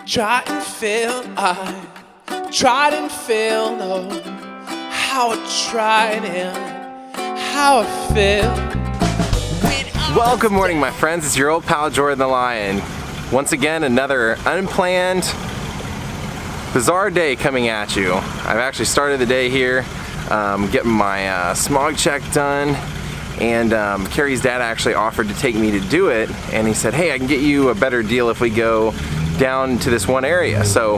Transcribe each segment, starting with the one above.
Tried and failed, I tried and failed, oh, how I tried and how I failed. Well, good morning, my friends. It's your old pal Jordan the Lion. Once again, another unplanned, bizarre day coming at you. I've actually started the day here, getting my smog check done, and Carrie's dad actually offered to take me to do it, and he said, hey, I can get you a better deal if we go down to this one area. So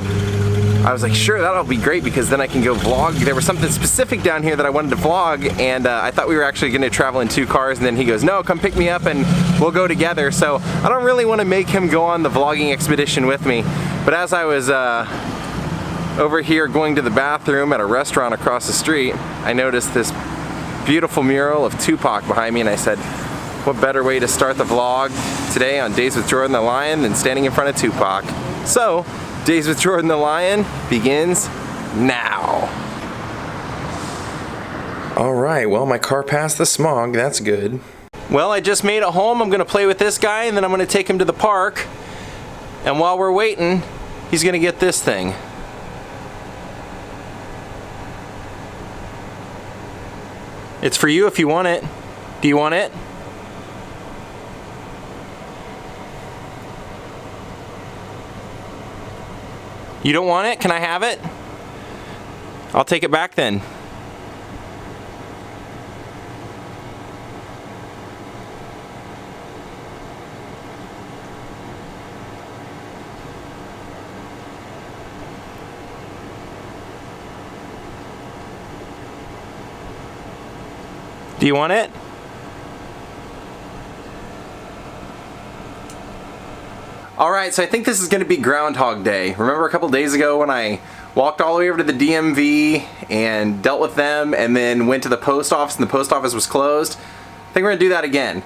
I was like, sure, that'll be great, because then I can go vlog. There was something specific down here that I wanted to vlog, and I thought we were actually going to travel in 2 cars, and then he goes, no, come pick me up and we'll go together. So I don't really want to make him go on the vlogging expedition with me, but as I was over here going to the bathroom at a restaurant across the street, I noticed this beautiful mural of Tupac behind me, and I said, what better way to start the vlog today on Daze with Jordan the Lion than standing in front of Tupac? So, Daze with Jordan the Lion begins now. Alright, well, my car passed the smog, that's good. Well, I just made it home. I'm gonna play with this guy, and then I'm gonna take him to the park. And while we're waiting, he's gonna get this thing. It's for you if you want it. Do you want it? You don't want it? Can I have it? I'll take it back then. Do you want it? Alright, so I think this is going to be Groundhog Day. Remember a couple days ago when I walked all the way over to the DMV and dealt with them and then went to the post office and the post office was closed? I think we're going to do that again.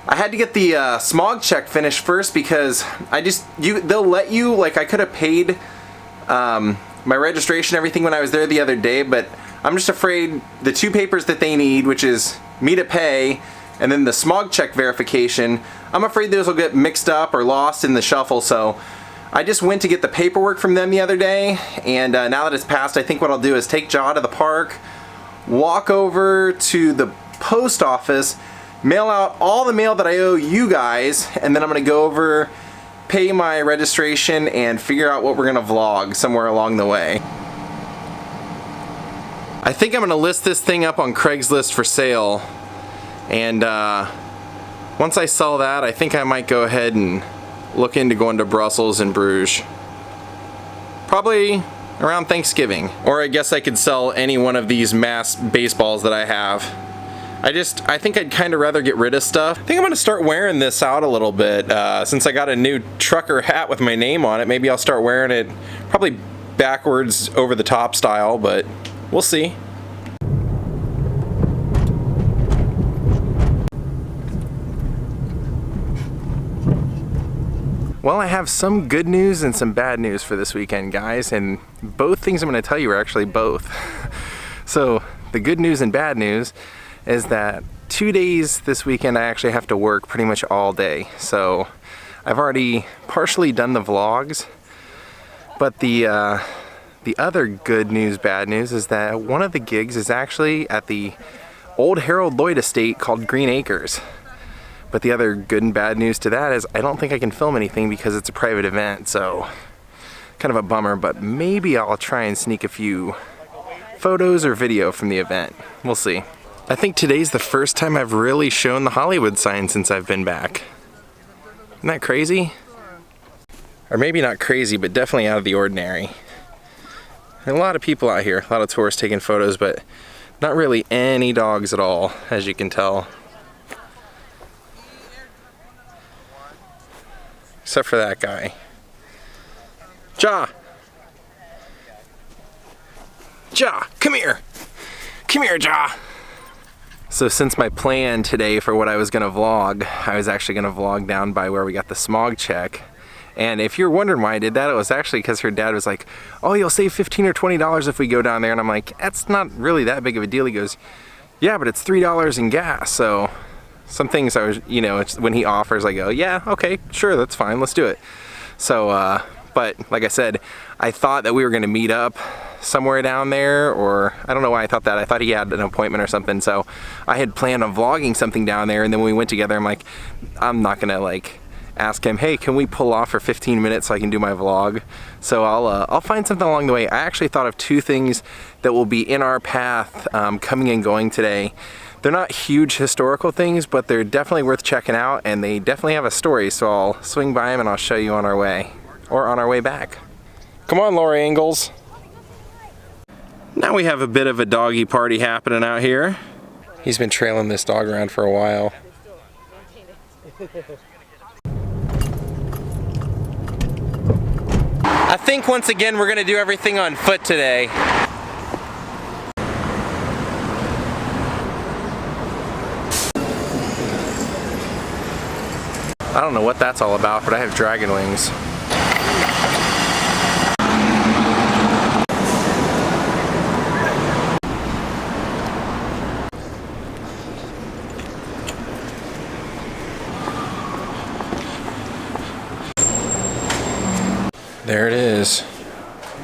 I had to get the smog check finished first because they'll let you, like, I could have paid my registration and everything when I was there the other day, but I'm just afraid the 2 papers that they need, which is me to pay and then the smog check verification, I'm afraid those will get mixed up or lost in the shuffle. So I just went to get the paperwork from them the other day, and now that it's passed, I think what I'll do is take Jaw to the park, walk over to the post office, mail out all the mail that I owe you guys, and then I'm going to go over, pay my registration, and figure out what we're going to vlog somewhere along the way. I think I'm going to list this thing up on Craigslist for sale, and once I sell that, I think I might go ahead and look into going to Brussels and Bruges. Probably around Thanksgiving. Or I guess I could sell any one of these mass baseballs that I have. I think I'd kind of rather get rid of stuff. I think I'm going to start wearing this out a little bit. Since I got a new trucker hat with my name on it, maybe I'll start wearing it probably backwards over the top style, but we'll see. Well, I have some good news and some bad news for this weekend, guys, and both things I'm going to tell you are actually both. So, the good news and bad news is that 2 days this weekend I actually have to work pretty much all day. So, I've already partially done the vlogs, but the other good news, bad news is that one of the gigs is actually at the old Harold Lloyd estate called Green Acres. But the other good and bad news to that is I don't think I can film anything because it's a private event, so kind of a bummer, but maybe I'll try and sneak a few photos or video from the event. We'll see. I think today's the first time I've really shown the Hollywood sign since I've been back. Isn't that crazy? Or maybe not crazy, but definitely out of the ordinary. And a lot of people out here, a lot of tourists taking photos, but not really any dogs at all, as you can tell. Except for that guy. Jaw! Jaw, come here! Come here, Jaw! So since my plan today for what I was gonna vlog, I was actually gonna vlog down by where we got the smog check. And if you're wondering why I did that, it was actually because her dad was like, oh, you'll save $15 or $20 if we go down there. And I'm like, that's not really that big of a deal. He goes, yeah, but it's $3 in gas. So some things I was, you know, when he offers, I go, yeah, okay, sure, that's fine, let's do it. So But like I said, I thought that we were gonna meet up somewhere down there, or I don't know why I thought that. I thought he had an appointment or something, so I had planned on vlogging something down there, and then when we went together, I'm like, I'm not gonna like ask him, hey, can we pull off for 15 minutes so I can do my vlog? So I'll find something along the way. I actually thought of 2 things that will be in our path coming and going today. They're not huge historical things, but they're definitely worth checking out, and they definitely have a story, so I'll swing by them and I'll show you on our way, or on our way back. Come on, Laura Ingalls. Now we have a bit of a doggy party happening out here. He's been trailing this dog around for a while. I think once again we're gonna do everything on foot today. I don't know what that's all about, but I have dragon wings. There it is.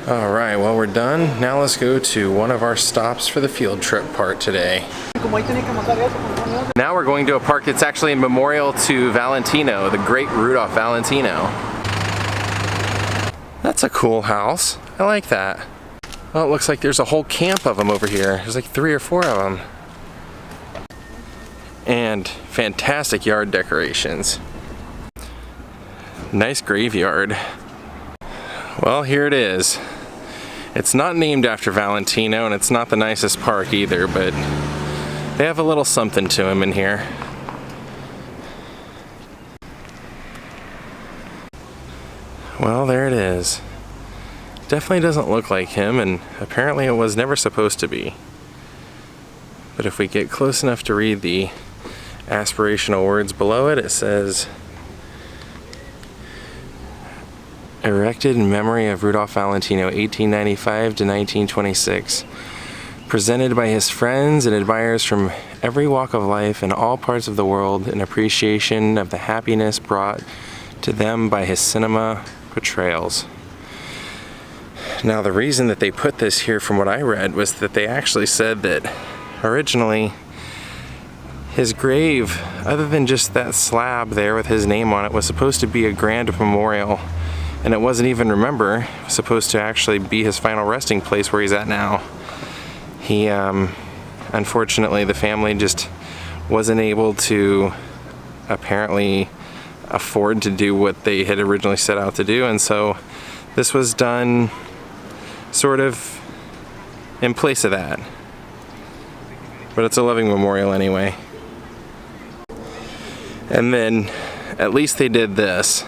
All right, well, we're done. Now let's go to one of our stops for the field trip part today. Now we're going to a park that's actually a memorial to Valentino, the great Rudolph Valentino. That's a cool house. I like that. Oh, it looks like there's a whole camp of them over here. There's like 3 or 4 of them. And fantastic yard decorations. Nice graveyard. Well, here it is. It's not named after Valentino, and it's not the nicest park either, but they have a little something to him in here. Well, there it is. Definitely doesn't look like him, and apparently it was never supposed to be. But if we get close enough to read the aspirational words below it, it says, erected in memory of Rudolph Valentino, 1895 to 1926. Presented by his friends and admirers from every walk of life in all parts of the world in appreciation of the happiness brought to them by his cinema portrayals. Now, the reason that they put this here, from what I read, was that they actually said that originally his grave, other than just that slab there with his name on it, was supposed to be a grand memorial. And it wasn't even, remember, supposed to actually be his final resting place where he's at now. He, unfortunately, the family just wasn't able to apparently afford to do what they had originally set out to do, and so this was done sort of in place of that. But it's a living memorial anyway. And then, at least they did this.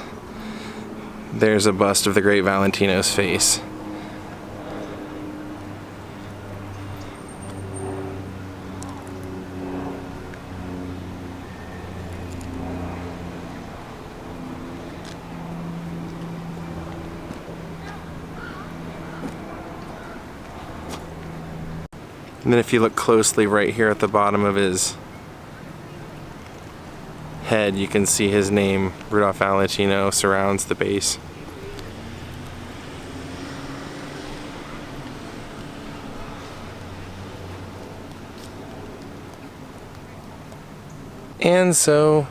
There's a bust of the great Valentino's face. And then if you look closely right here at the bottom of his head, you can see his name, Rudolph Valentino, surrounds the base. And so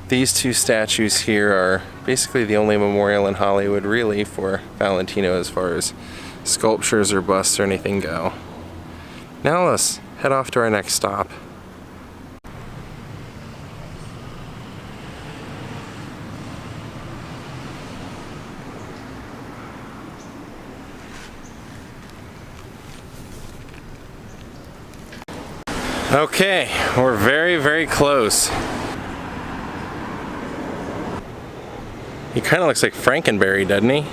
these 2 statues here are basically the only memorial in Hollywood really for Valentino as far as sculptures or busts or anything go. Now let's head off to our next stop. Okay, we're very, very close. He kind of looks like Frankenberry, doesn't he?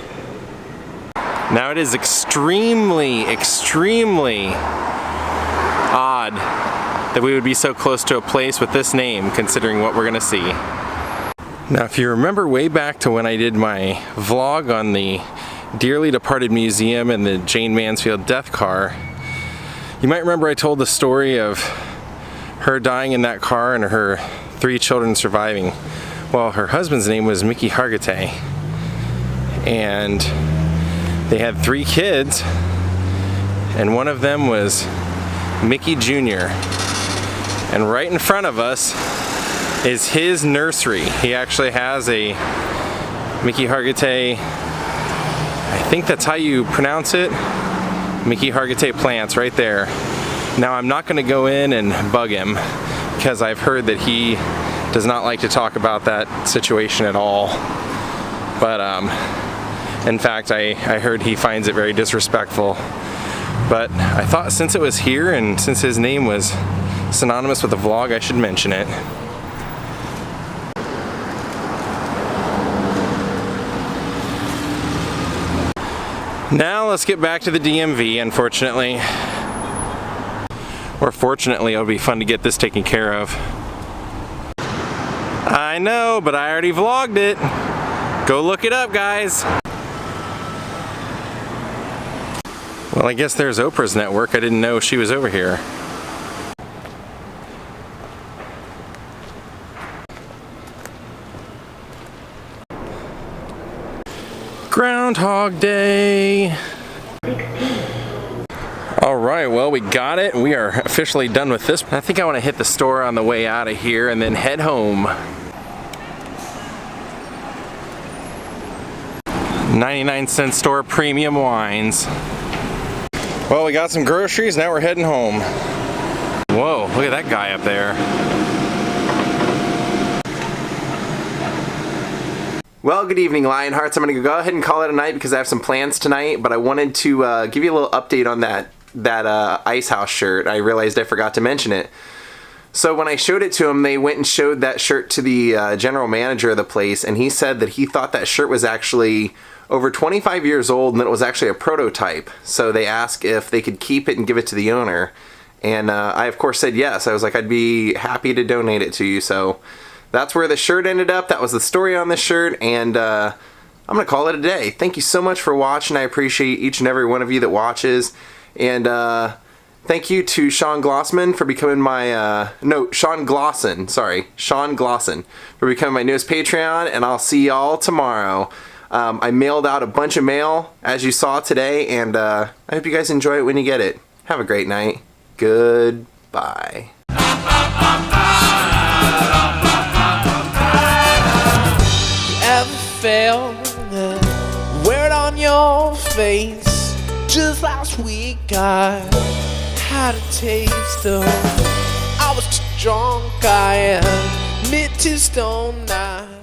Now it is extremely, extremely odd that we would be so close to a place with this name, considering what we're gonna see. Now, if you remember way back to when I did my vlog on the dearly departed museum and the Jane Mansfield death car, you might remember I told the story of her dying in that car and her 3 children surviving. Well, her husband's name was Mickey Hargitay. and they had 3 kids, and one of them was Mickey Jr. And right in front of us is his nursery. He actually has a Mickey Hargitay, I think that's how you pronounce it, Mickey Hargitay plants right there. Now I'm not going to go in and bug him because I've heard that he does not like to talk about that situation at all. But in fact, I heard he finds it very disrespectful. But I thought since it was here and since his name was synonymous with the vlog, I should mention it. Now let's get back to the DMV, unfortunately. Or fortunately, it'll be fun to get this taken care of. I know, but I already vlogged it. Go look it up, guys. Well, I guess there's Oprah's network. I didn't know she was over here. Groundhog Day. Alright, well, we got it. We are officially done with this. I think I want to hit the store on the way out of here and then head home. 99-cent store premium wines. Well, we got some groceries. Now we're heading home. Whoa, look at that guy up there. Well, good evening, Lionhearts. I'm going to go ahead and call it a night because I have some plans tonight, but I wanted to give you a little update on that Ice House shirt. I realized I forgot to mention it. So when I showed it to him, they went and showed that shirt to the general manager of the place, and he said that he thought that shirt was actually over 25 years old and that it was actually a prototype. So they asked if they could keep it and give it to the owner. And I, of course, said yes. I was like, I'd be happy to donate it to you. So that's where the shirt ended up. That was the story on this shirt, and I'm going to call it a day. Thank you so much for watching. I appreciate each and every one of you that watches. And thank you to Sean Glossman for becoming my, Sean Glosson for becoming my newest Patreon, and I'll see y'all tomorrow. I mailed out a bunch of mail, as you saw today, and I hope you guys enjoy it when you get it. Have a great night. Goodbye. Felt that word on your face. Just last week I had a taste of, I was too drunk, I admit to stone night.